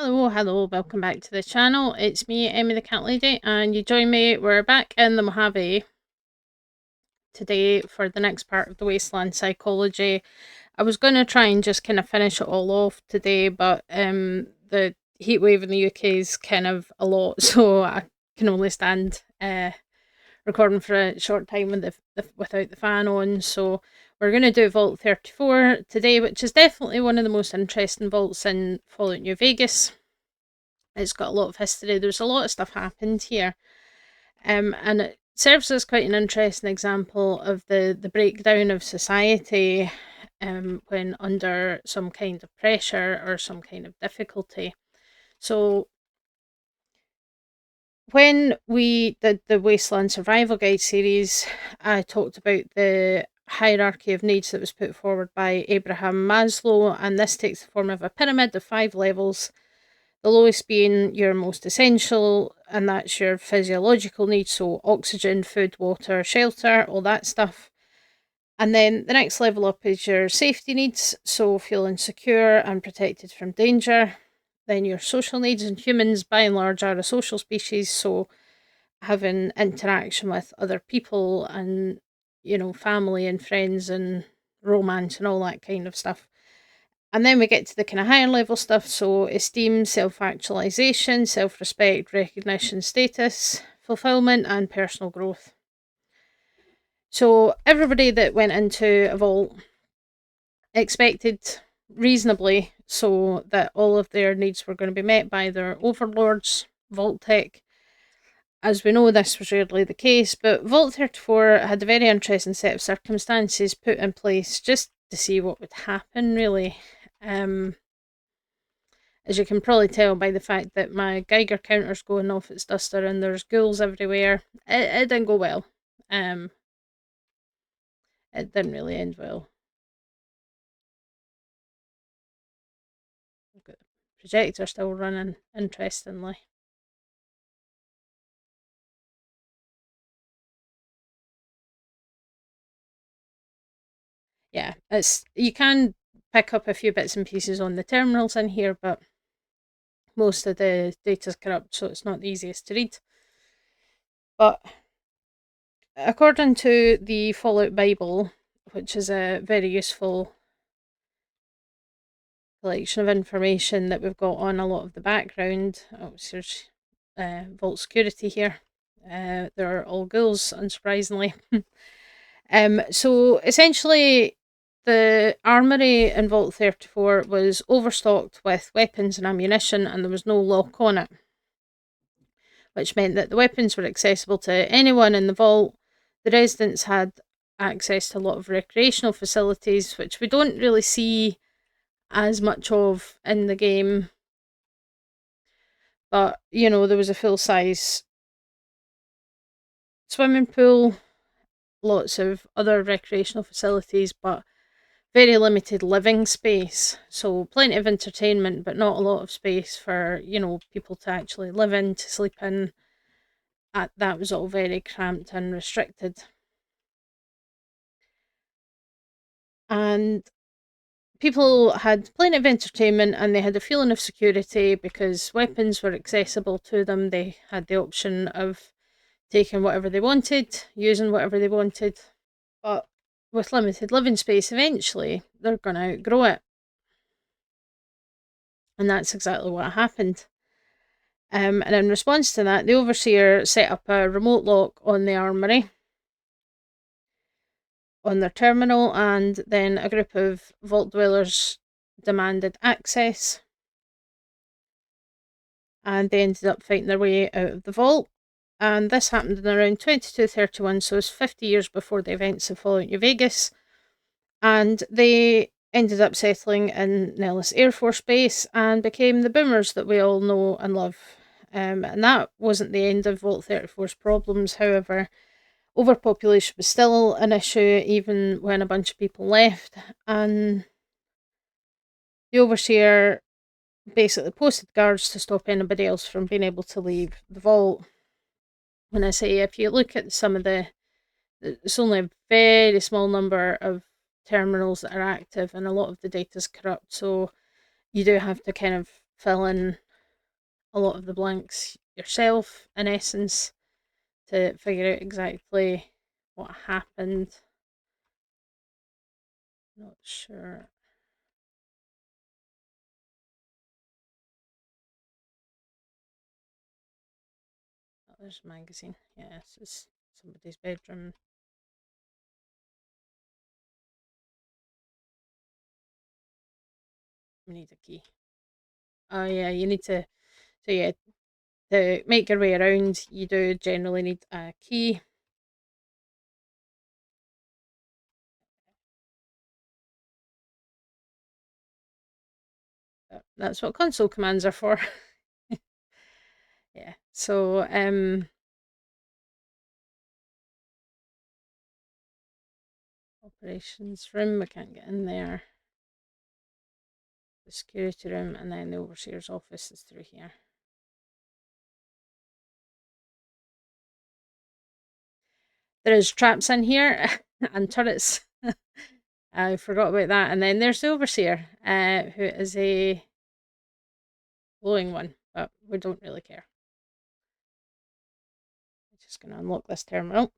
Hello, welcome back to the channel. It's me, Emmy the Cat Lady, and you join me. We're back in the Mojave today for the next part of the Wasteland Psychology. I was going to try and just kind of finish it all off today, but the heat wave in the UK is kind of a lot, so I can only stand recording for a short time with without the fan on. So we're going to do Vault 34 today, which is definitely one of the most interesting vaults in Fallout New Vegas. It's got a lot of history. There's a lot of stuff happened here, and it serves as quite an interesting example of the breakdown of society when under some kind of pressure or some kind of difficulty. So when we did the Wasteland Survival Guide series, I talked about the hierarchy of needs that was put forward by Abraham Maslow, and this takes the form of a pyramid of 5 levels. The lowest being your most essential, and that's your physiological needs, so oxygen, food, water, shelter, all that stuff. And then the next level up is your safety needs, so feeling secure and protected from danger. Then your social needs, and humans by and large are a social species, so having interaction with other people and, family and friends and romance and all that kind of stuff. And then we get to the kind of higher level stuff, so esteem, self-actualization, self-respect, recognition, status, fulfillment, and personal growth. So everybody that went into a vault expected reasonably so that all of their needs were going to be met by their overlords, Vault-Tec. As we know, this was rarely the case, but Vault 34 had a very interesting set of circumstances put in place just to see what would happen, really. As you can probably tell by the fact that my Geiger counter's going off its duster and there's ghouls everywhere, it didn't go well. It didn't really end well. I've got the projector still running, interestingly. Yeah, you can pick up a few bits and pieces on the terminals in here, but most of the data's corrupt, so it's not the easiest to read. But according to the Fallout Bible, which is a very useful collection of information that we've got on a lot of the background. Oh, there's Vault Security here. They're all ghouls, unsurprisingly. So essentially, the armory in Vault 34 was overstocked with weapons and ammunition, and there was no lock on it, which meant that the weapons were accessible to anyone in the vault. The residents had access to a lot of recreational facilities, which we don't really see as much of in the game. But, there was a full-size swimming pool, lots of other recreational facilities, but very limited living space. So plenty of entertainment, but not a lot of space for, people to actually live in, to sleep in. That was all very cramped and restricted. And people had plenty of entertainment and they had a feeling of security because weapons were accessible to them. They had the option of taking whatever they wanted, using whatever they wanted. But with limited living space, eventually they're going to outgrow it. And that's exactly what happened. And in response to that, the Overseer set up a remote lock on the armory, on their terminal, and then a group of vault dwellers demanded access. And they ended up fighting their way out of the vault. And this happened in around 2231, so it's 50 years before the events of Fallout New Vegas. And they ended up settling in Nellis Air Force Base and became the boomers that we all know and love. And that wasn't the end of Vault 34's problems, however. Overpopulation was still an issue even when a bunch of people left, and the Overseer basically posted guards to stop anybody else from being able to leave the vault. When I say, if you look at some of it's only a very small number of terminals that are active, and a lot of the data is corrupt, so you do have to kind of fill in a lot of the blanks yourself, in essence, to figure out exactly what happened. Not sure. Oh, there's a magazine. Yeah, this is somebody's bedroom. We need a key. Oh yeah, you need to. So yeah, to make your way around, you do generally need a key. That's what console commands are for. Yeah. So operations room, we can't get in there. The security room, and then the overseer's office is through here. There is traps in here and turrets. I forgot about that. And then there's the overseer, who is a glowing one, but we don't really care. I'm just going to unlock this terminal.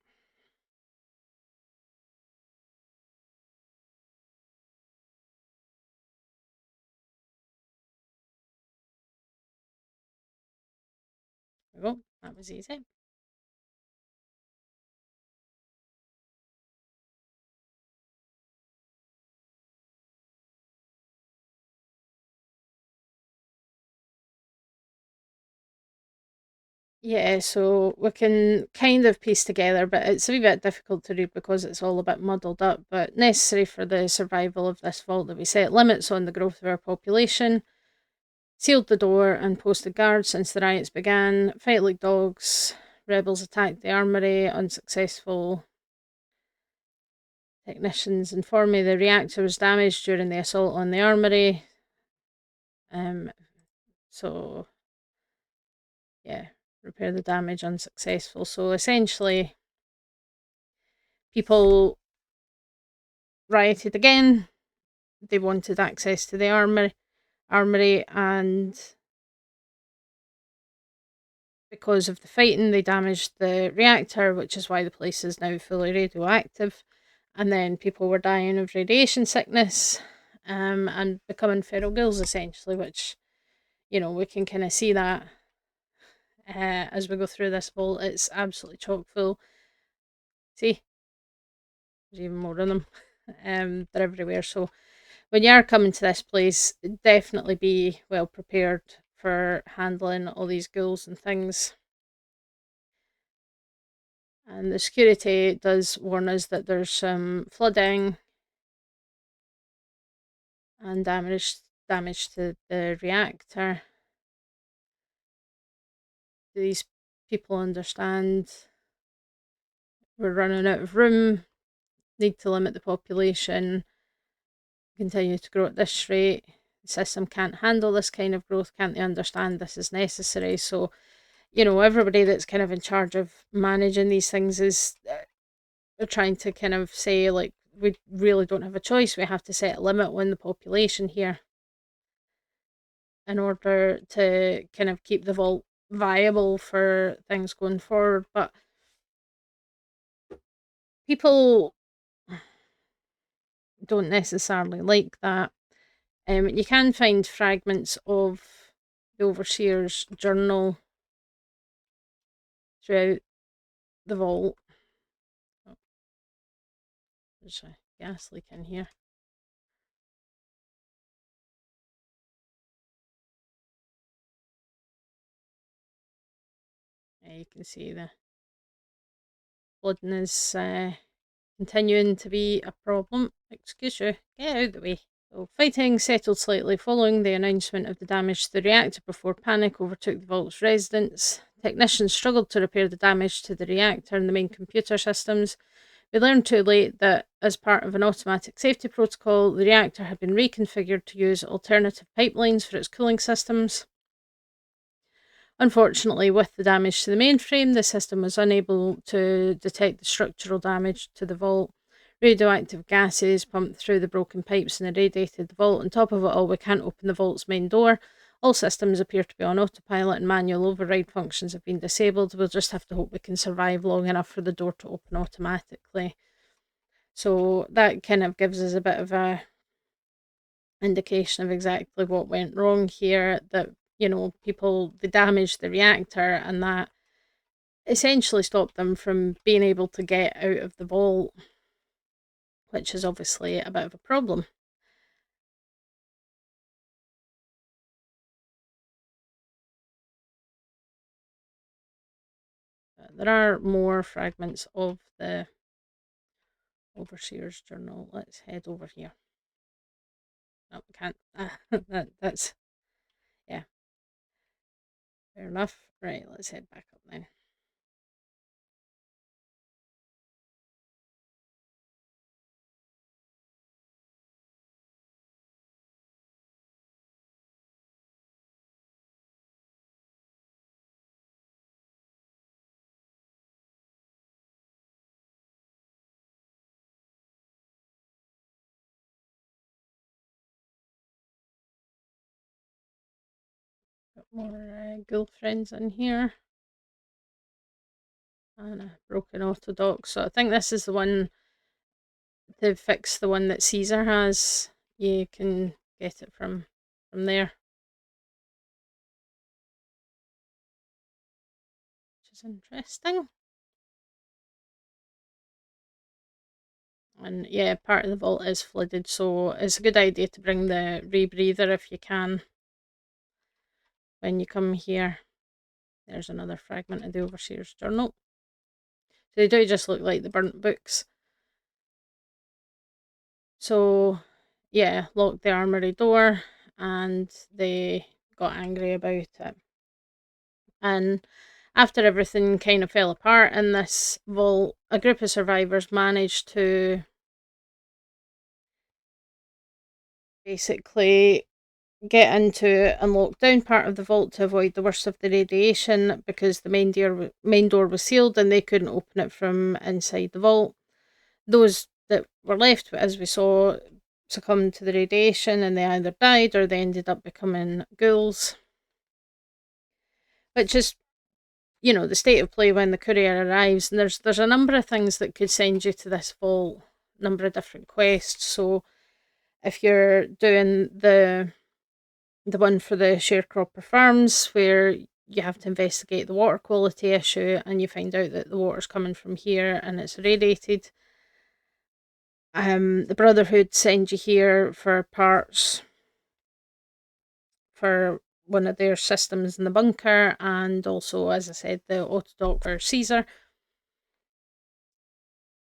There we go. That was easy. Yeah, so we can kind of piece together, but it's a wee bit difficult to read because it's all a bit muddled up, but necessary for the survival of this vault that we set limits on the growth of our population, sealed the door and posted guards since the riots began, fight like dogs, rebels attacked the armory, unsuccessful. Technicians inform me the reactor was damaged during the assault on the armory. So yeah, repair the damage, unsuccessful. So essentially, people rioted again. They wanted access to the armory, and because of the fighting, they damaged the reactor, which is why the place is now fully radioactive. And then people were dying of radiation sickness, and becoming feral ghouls, essentially, which, we can kind of see that as we go through this vault. It's absolutely chock full. See, there's even more of them. They're everywhere. So when you are coming to this place, definitely be well prepared for handling all these ghouls and things. And the security does warn us that there's some flooding and damage to the reactor. These people understand we're running out of room, need to limit the population, continue to grow at this rate. The system can't handle this kind of growth, can't they understand this is necessary? So, everybody that's kind of in charge of managing these things is trying to kind of say, like, we really don't have a choice. We have to set a limit on the population here in order to kind of keep the vault viable for things going forward. But people don't necessarily like that. You can find fragments of the overseer's journal throughout the vault. Oh, there's a gas leak in here. You can see the flooding is continuing to be a problem. Excuse you, get out of the way. So fighting settled slightly following the announcement of the damage to the reactor before panic overtook the vault's residents. Technicians struggled to repair the damage to the reactor and the main computer systems. We learned too late that, as part of an automatic safety protocol, the reactor had been reconfigured to use alternative pipelines for its cooling systems. Unfortunately, with the damage to the mainframe, the system was unable to detect the structural damage to the vault. Radioactive gases pumped through the broken pipes and irradiated the vault. On top of it all, we can't open the vault's main door. All systems appear to be on autopilot and manual override functions have been disabled. We'll just have to hope we can survive long enough for the door to open automatically. So that kind of gives us a bit of a indication of exactly what went wrong here, that, they damaged the reactor, and that essentially stopped them from being able to get out of the vault, which is obviously a bit of a problem. There are more fragments of the Overseer's Journal. Let's head over here. No, we can't. That's, yeah, fair enough. Right, let's head back up then. Got more ghoul friends in here. And a broken auto dock. So I think this is the one to fix the one that Caesar has. You can get it from there, which is interesting. And yeah, part of the vault is flooded, so it's a good idea to bring the rebreather if you can when you come here. There's another fragment of the Overseer's Journal. So they do just look like the burnt books. So yeah, locked the armory door and they got angry about it. And after everything kind of fell apart in this vault, a group of survivors managed to basically get into and lock down part of the vault to avoid the worst of the radiation, because the main door was sealed and they couldn't open it from inside the vault. Those that were left, as we saw, succumbed to the radiation and they either died or they ended up becoming ghouls, which is, the state of play when the courier arrives. And there's a number of things that could send you to this vault, number of different quests. So if you're doing the one for the sharecropper farms, where you have to investigate the water quality issue and you find out that the water's coming from here and it's radiated, the Brotherhood send you here for parts for one of their systems in the bunker, and also, as I said, the autodock for Caesar.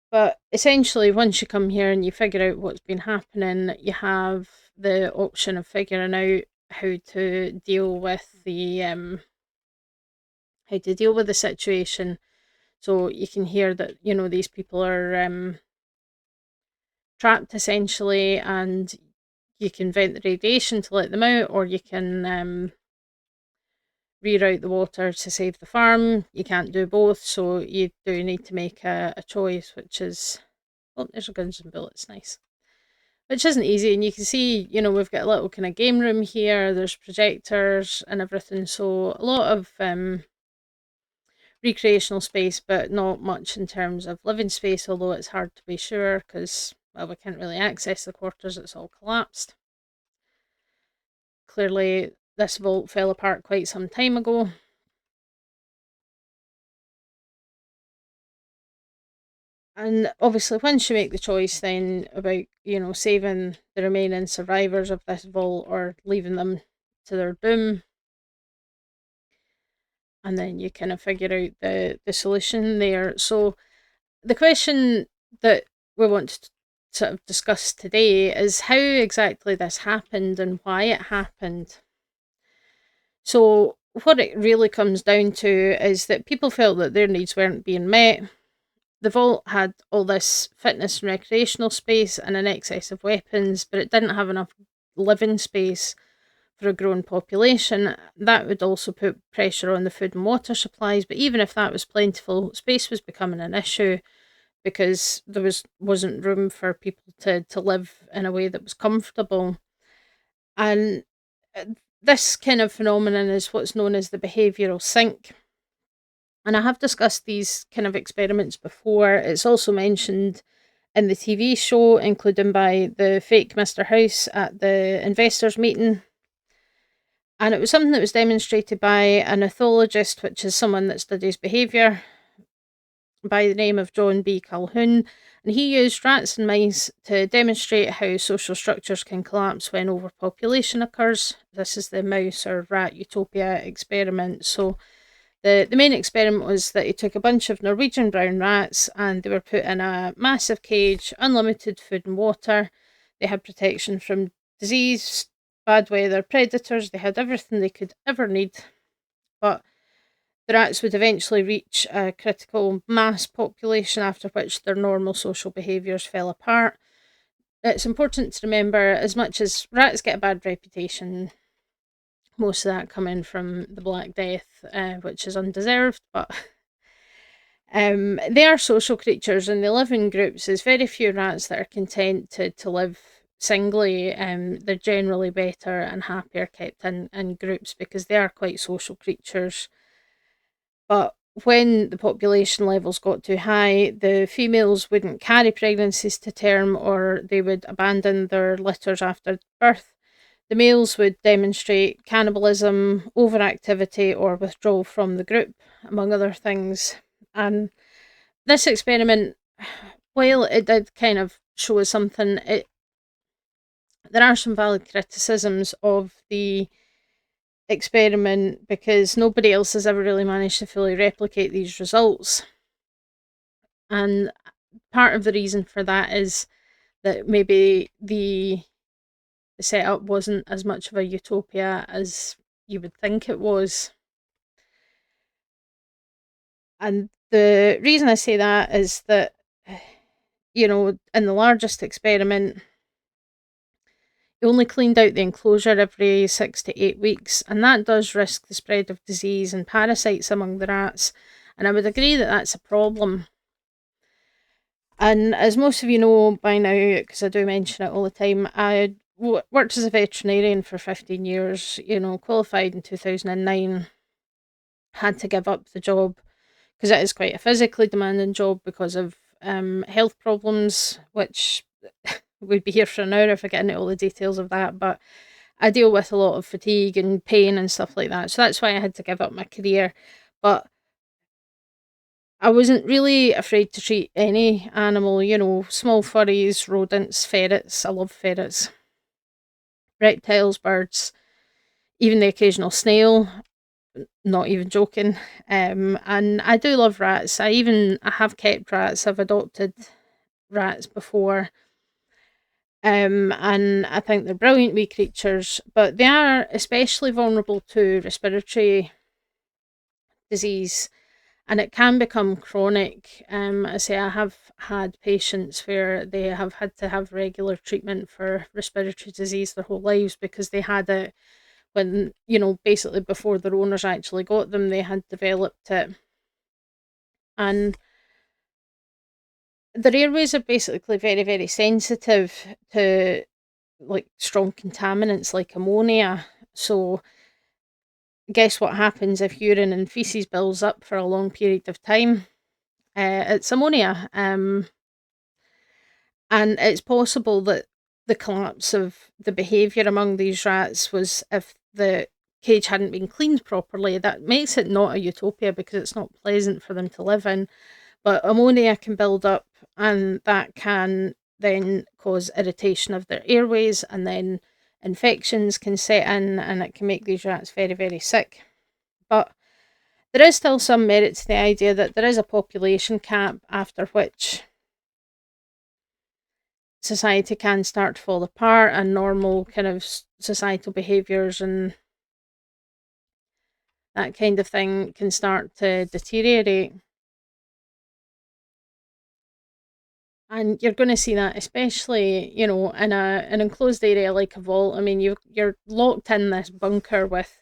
But essentially, once you come here and you figure out what's been happening, you have the option of figuring out how to deal with the situation. So you can hear that these people are trapped essentially, and you can vent the radiation to let them out, or you can reroute the water to save the farm. You can't do both, so you do need to make a choice, which is, there's guns and bullets, nice. Which isn't easy, and you can see, we've got a little kind of game room here, there's projectors and everything, so a lot of recreational space, but not much in terms of living space, although it's hard to be sure, because, well, we can't really access the quarters, it's all collapsed. Clearly, this vault fell apart quite some time ago. And obviously, once you make the choice then about, saving the remaining survivors of this vault or leaving them to their doom, and then you kind of figure out the solution there. So the question that we want to sort of discuss today is how exactly this happened and why it happened. So what it really comes down to is that people felt that their needs weren't being met. The vault had all this fitness and recreational space and an excess of weapons, but it didn't have enough living space for a growing population. That would also put pressure on the food and water supplies, but even if that was plentiful, space was becoming an issue because there wasn't room for people to live in a way that was comfortable. And this kind of phenomenon is what's known as the behavioural sink. And I have discussed these kind of experiments before. It's also mentioned in the TV show, including by the fake Mr. House at the investors' meeting. And it was something that was demonstrated by an ethologist, which is someone that studies behaviour, by the name of John B. Calhoun. And he used rats and mice to demonstrate how social structures can collapse when overpopulation occurs. This is the mouse or rat utopia experiment. So the main experiment was that he took a bunch of Norwegian brown rats and they were put in a massive cage, unlimited food and water. They had protection from disease, bad weather, predators. They had everything they could ever need. But the rats would eventually reach a critical mass population, after which their normal social behaviours fell apart. It's important to remember, as much as rats get a bad reputation, most of that coming from the Black Death, which is undeserved, but they are social creatures and they live in groups. There's very few rats that are content to live singly. They're generally better and happier kept in groups because they are quite social creatures. But when the population levels got too high, the females wouldn't carry pregnancies to term or they would abandon their litters after birth. The males would demonstrate cannibalism, overactivity, or withdrawal from the group, among other things. And this experiment, while it did kind of show us something, there are some valid criticisms of the experiment because nobody else has ever really managed to fully replicate these results. And part of the reason for that is that maybe the setup wasn't as much of a utopia as you would think it was. And the reason I say that is that, in the largest experiment, you only cleaned out the enclosure every 6 to 8 weeks, and that does risk the spread of disease and parasites among the rats. And I would agree that that's a problem. And as most of you know by now, because I do mention it all the time, I worked as a veterinarian for 15 years, qualified in 2009, had to give up the job because it is quite a physically demanding job because of health problems, which we'd be here for an hour if I get into all the details of that, but I deal with a lot of fatigue and pain and stuff like that, so that's why I had to give up my career. But I wasn't really afraid to treat any animal, small furries, rodents, ferrets. I love ferrets. Reptiles, birds, even the occasional snail. Not even joking. And I do love rats. I have kept rats. I've adopted rats before. And I think they're brilliant wee creatures, but they are especially vulnerable to respiratory disease and it can become chronic. I say I have had patients where they have had to have regular treatment for respiratory disease their whole lives because they had it when, basically before their owners actually got them, they had developed it. And their airways are basically very, very sensitive to like strong contaminants like ammonia. So guess what happens if urine and feces builds up for a long period of time? It's ammonia. And it's possible that the collapse of the behaviour among these rats was if the cage hadn't been cleaned properly. That makes it not a utopia because it's not pleasant for them to live in. But ammonia can build up and that can then cause irritation of their airways and then infections can set in and it can make these rats very, very sick. But there is still some merit to the idea that there is a population cap after which society can start to fall apart and normal kind of societal behaviours and that kind of thing can start to deteriorate. And you're going to see that, especially, in an enclosed area like a vault. I mean, you're locked in this bunker with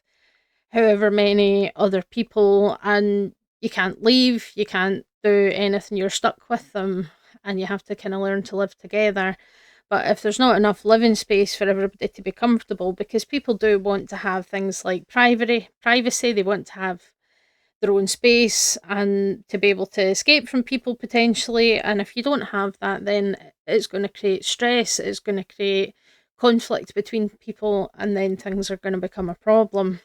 however many other people, and you can't leave, you can't do anything, you're stuck with them, and you have to kind of learn to live together. But if there's not enough living space for everybody to be comfortable, because people do want to have things like privacy, they want to have their own space and to be able to escape from people potentially. And if you don't have that, then it's going to create stress, it's going to create conflict between people, and then things are going to become a problem.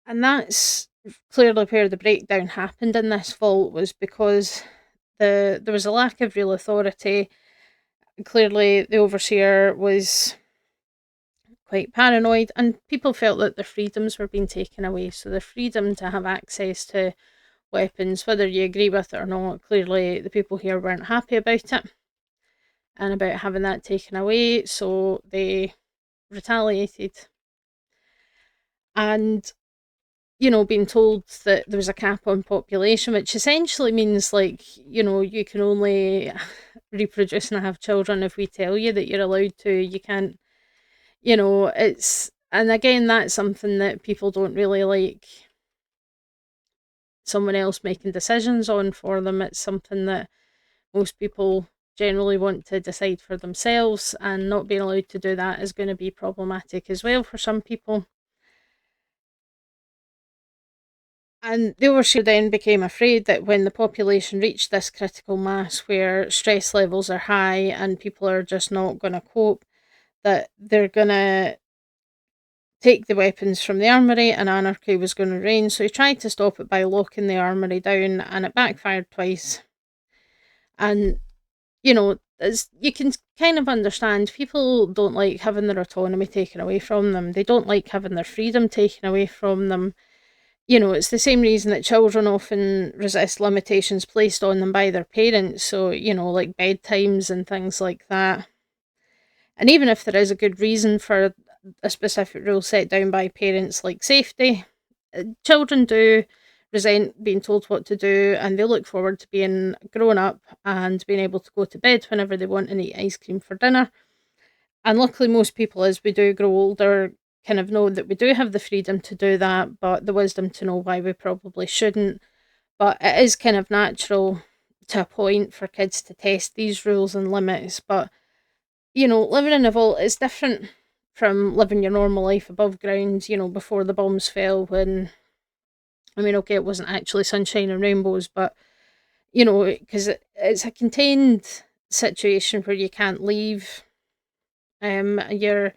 And that's clearly where the breakdown happened in this vault, was because there was a lack of real authority. Clearly, the overseer was quite paranoid, and people felt that their freedoms were being taken away. So the freedom to have access to weapons, whether you agree with it or not, clearly the people here weren't happy about it and about having that taken away. So they retaliated. And being told that there was a cap on population, which essentially means, like, you can only reproduce and have children if we tell you that you're allowed to. You can't, and again, that's something that people don't really like someone else making decisions on for them. It's something that most people generally want to decide for themselves, and not being allowed to do that is going to be problematic as well for some people. And the overseer then became afraid that when the population reached this critical mass where stress levels are high and people are just not going to cope, that they're going to take the weapons from the armory and anarchy was going to reign. So he tried to stop it by locking the armory down, and it backfired twice. And, as you can kind of understand, people don't like having their autonomy taken away from them. They don't like having their freedom taken away from them. It's the same reason that children often resist limitations placed on them by their parents. So, like bedtimes and things like that. And even if there is a good reason for a specific rule set down by parents, like safety, children do resent being told what to do, and they look forward to being grown up and being able to go to bed whenever they want and eat ice cream for dinner. And luckily, most people, as we do grow older, kind of know that we do have the freedom to do that, but the wisdom to know why we probably shouldn't. But it is kind of natural to a point for kids to test these rules and limits. But, living in a vault is different from living your normal life above ground, before the bombs fell. When, I mean, okay, it wasn't actually sunshine and rainbows, but, because it's a contained situation where you can't leave. You're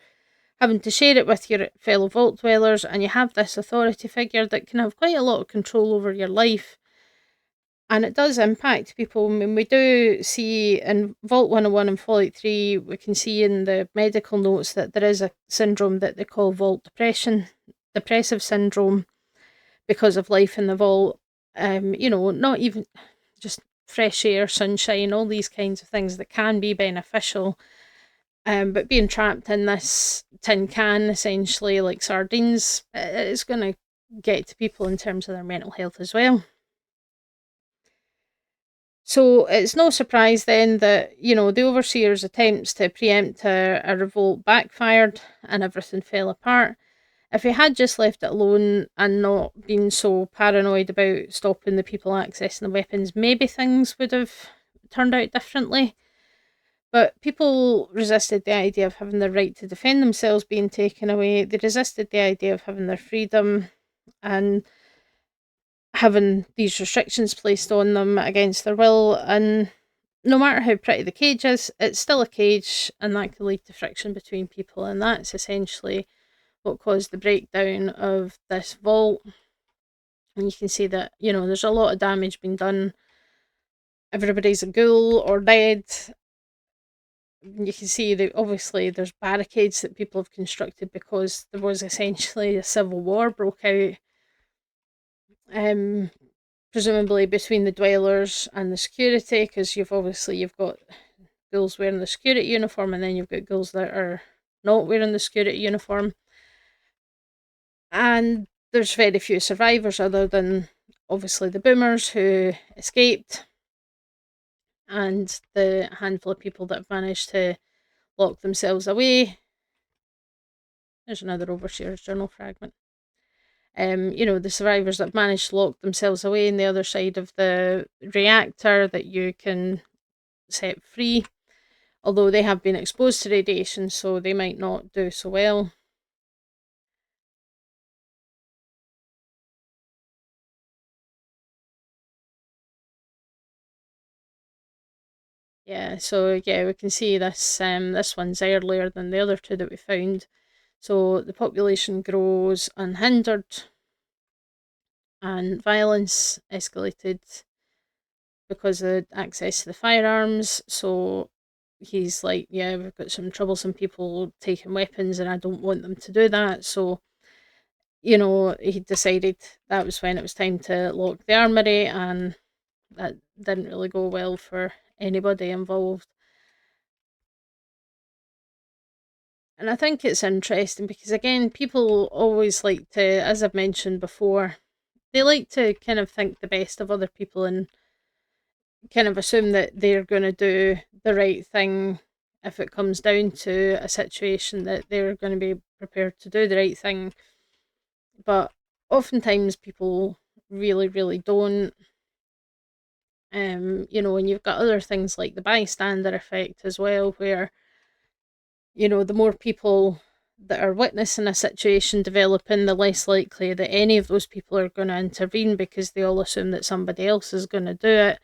having to share it with your fellow vault dwellers, and you have this authority figure that can have quite a lot of control over your life. And it does impact people. I mean, we do see in Vault 101 and Fallout 3, we can see in the medical notes that there is a syndrome that they call vault depression, depressive syndrome, because of life in the vault. Not even just fresh air, sunshine, all these kinds of things that can be beneficial. But being trapped in this tin can, essentially, like sardines, it's going to get to people in terms of their mental health as well. So it's no surprise then that, the overseer's attempts to preempt a revolt backfired and everything fell apart. If he had just left it alone and not been so paranoid about stopping the people accessing the weapons, maybe things would have turned out differently. But people resisted the idea of having their right to defend themselves being taken away. They resisted the idea of having their freedom and having these restrictions placed on them against their will. And no matter how pretty the cage is, it's still a cage, and that can lead to friction between people. And that's essentially what caused the breakdown of this vault. And you can see that, there's a lot of damage being done. Everybody's a ghoul or dead. You can see that obviously there's barricades that people have constructed because there was essentially a civil war broke out, presumably between the dwellers and the security, because you've got ghouls wearing the security uniform, and then you've got ghouls that are not wearing the security uniform. And there's very few survivors other than obviously the boomers who escaped, and the handful of people that have managed to lock themselves away. There's another overseer's journal fragment. The survivors that managed to lock themselves away on the other side of the reactor that you can set free, although they have been exposed to radiation, so they might not do so well. Yeah, so yeah, we can see this one's earlier than the other two that we found. So the population grows unhindered and violence escalated because of access to the firearms. So he's like, yeah, we've got some troublesome people taking weapons and I don't want them to do that. So, he decided that was when it was time to lock the armory, and that didn't really go well for anybody involved. And I think it's interesting because, again, people always like to, as I've mentioned before, they like to kind of think the best of other people and kind of assume that they're going to do the right thing if it comes down to a situation, that they're going to be prepared to do the right thing. But oftentimes people really, really don't. And you've got other things like the bystander effect as well, where, the more people that are witnessing a situation developing, the less likely that any of those people are going to intervene because they all assume that somebody else is going to do it.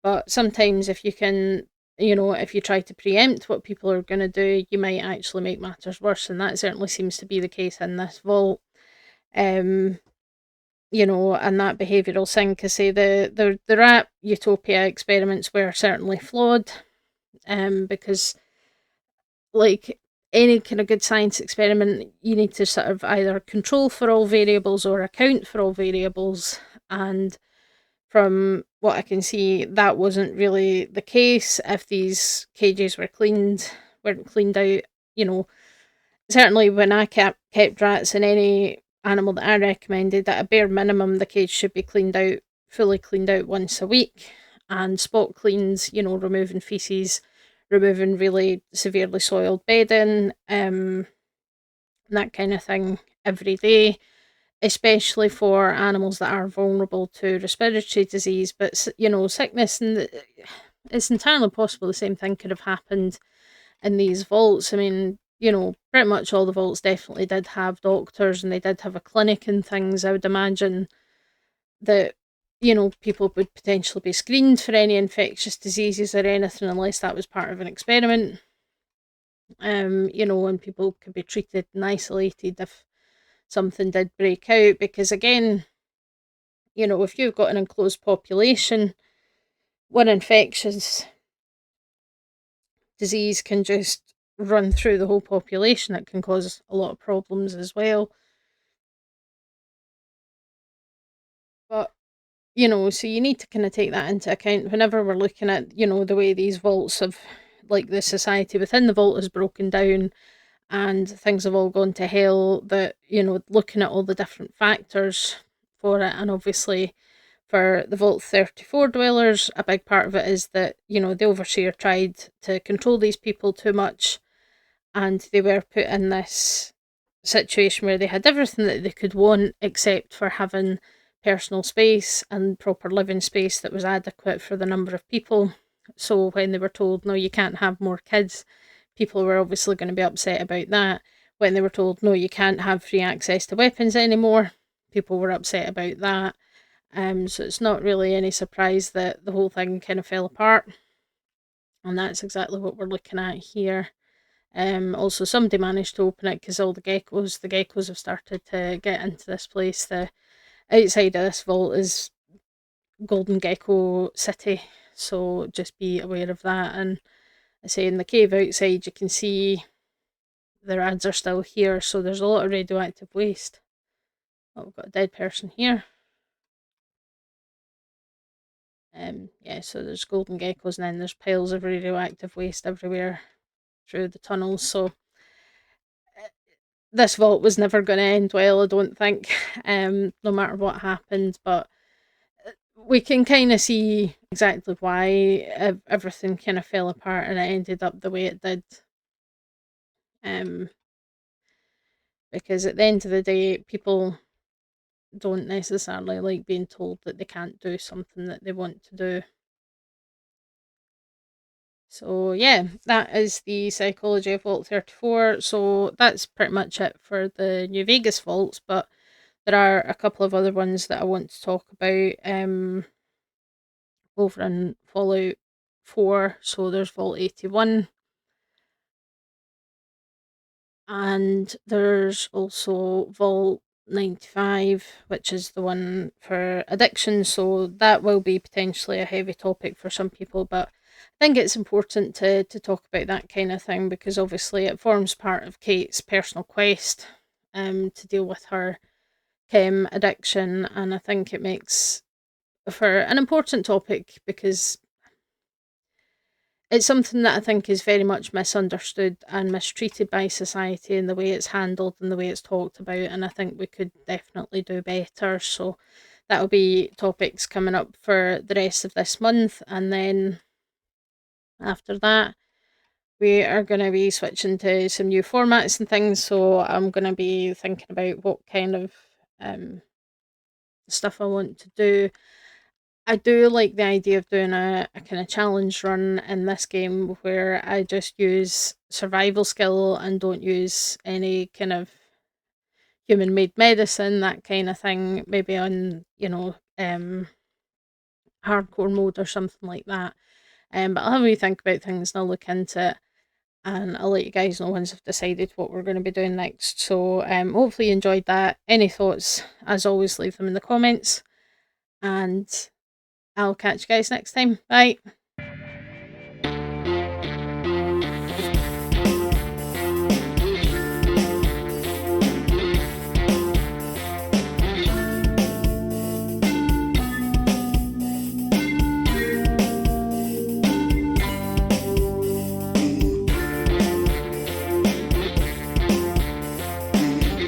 But sometimes if you can, if you try to preempt what people are going to do, you might actually make matters worse. And that certainly seems to be the case in this vault. And that behavioural sink, I say the rat utopia experiments were certainly flawed, because, like any kind of good science experiment, you need to sort of either control for all variables or account for all variables. And from what I can see, that wasn't really the case. If these cages weren't cleaned out, you know, certainly when I kept rats in any animal that I recommended, at a bare minimum, the cage should be fully cleaned out once a week, and spot cleans, removing feces, removing really severely soiled bedding, that kind of thing every day, especially for animals that are vulnerable to respiratory disease. But sickness, and it's entirely possible the same thing could have happened in these vaults. I mean, pretty much all the vaults definitely did have doctors and they did have a clinic and things. I would imagine that, people would potentially be screened for any infectious diseases or anything, unless that was part of an experiment. And people could be treated and isolated if something did break out. Because again, if you've got an enclosed population, one infectious disease can just run through the whole population. It can cause a lot of problems as well. But, so you need to kind of take that into account whenever we're looking at, the way these vaults have, like the society within the vault has broken down and things have all gone to hell, that, looking at all the different factors for it. And obviously, for the Vault 34 dwellers, a big part of it is that, the Overseer tried to control these people too much, and they were put in this situation where they had everything that they could want except for having personal space and proper living space that was adequate for the number of people. So when they were told, no, you can't have more kids, people were obviously going to be upset about that. When they were told, no, you can't have free access to weapons anymore, people were upset about that. So it's not really any surprise that the whole thing kind of fell apart. And that's exactly what we're looking at here. Also, somebody managed to open it because all the geckos have started to get into this place. The outside of this vault is Golden Gecko City, so just be aware of that. And I say in the cave outside, you can see the rads are still here, so there's a lot of radioactive waste. Oh, we've got a dead person here. Yeah, so there's golden geckos, and then there's piles of radioactive waste everywhere through the tunnels. So this vault was never going to end well, I don't think, no matter what happened. But we can kind of see exactly why everything kind of fell apart and it ended up the way it did. Because at the end of the day, people don't necessarily like being told that they can't do something that they want to do. So yeah, that is the psychology of Vault 34. So that's pretty much it for the New Vegas vaults, but there are a couple of other ones that I want to talk about over in Fallout 4. So there's Vault 81, and there's also Vault 95, which is the one for addiction. So that will be potentially a heavy topic for some people, but I think it's important to talk about that kind of thing because obviously it forms part of Kate's personal quest to deal with her chem addiction, and I think it makes for an important topic because it's something that I think is very much misunderstood and mistreated by society in the way it's handled and the way it's talked about, and I think we could definitely do better. So that'll be topics coming up for the rest of this month, and then after that we are going to be switching to some new formats and things. So I'm going to be thinking about what kind of stuff I want to do. I do like the idea of doing a kind of challenge run in this game where I just use survival skill and don't use any kind of human made medicine, that kind of thing, maybe on, hardcore mode or something like that. But I'll have a wee think about things and I'll look into it, and I'll let you guys know once I've decided what we're going to be doing next. So hopefully you enjoyed that. Any thoughts, as always, leave them in the comments, and I'll catch you guys next time. Bye.